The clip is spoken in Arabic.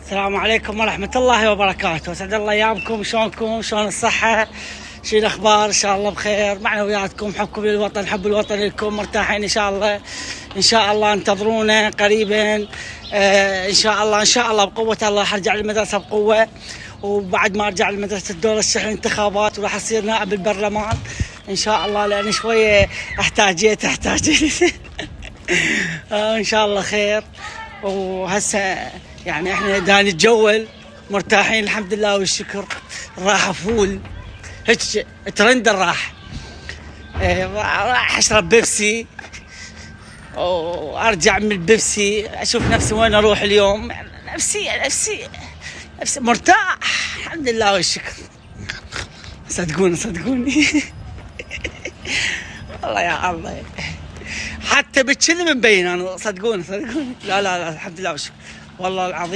السلام عليكم ورحمة الله وبركاته. أسعد الله أيامكم. شلونكم؟ شلون الصحة؟ شو الأخبار؟ إن شاء الله بخير. معنوياتكم، حبكم للوطن، حب الوطن لكم، مرتاحين إن شاء الله. إن شاء الله انتظرونا قريبا. إن شاء الله إن شاء الله بقوة الله حرجع للمدرسة بقوة. وبعد ما أرجع لمدرسة الدولة الشح الانتخابات وراح أصير نائب بالبرلمان إن شاء الله، لأن شوية أحتاجيت إن شاء الله خير. وهسه يعني احنا دا نتجول مرتاحين الحمد لله والشكر. راح فول هيك ترند راح اشرب بيبسي وارجع من البيبسي اشوف نفسي وين اروح اليوم. نفسي مرتاح الحمد لله والشكر. صدقوني والله يا الله حتى بالكذب مبين انا. صدقوني لا الحمد لله والشكر والله العظيم.